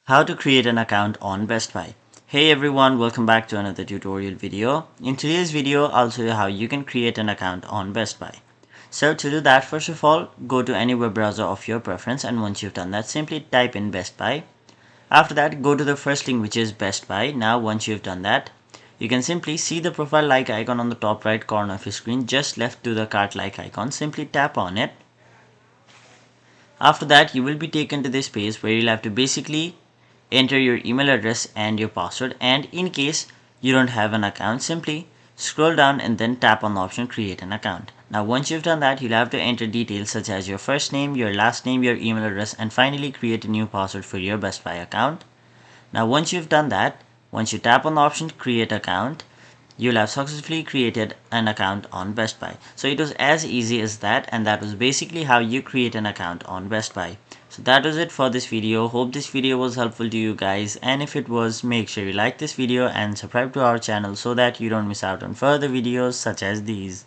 How to create an account on Best Buy. Hey everyone, welcome back to another tutorial video. In today's video, I'll show you how you can create an account on Best Buy. So to do that, first of all, go to any web browser of your preference, and once you've done that, simply type in Best Buy. After that, go to the first link, which is Best Buy. Now once you've done that, you can simply see the profile like icon on the top right corner of your screen, just left to the cart like icon. Simply tap on it. After that, you will be taken to this page where you'll have to basically enter your email address and your password, and in case you don't have an account, simply scroll down and then tap on the option create an account. Now once you've done that, you'll have to enter details such as your first name, your last name, your email address, and finally create a new password for your Best Buy account. Now once you've done that, once you tap on the option create account, you'll have successfully created an account on Best Buy. So it was as easy as that, and that was basically how you create an account on Best Buy. So that was it for this video. Hope this video was helpful to you guys, and if it was, make sure you like this video and subscribe to our channel so that you don't miss out on further videos such as these.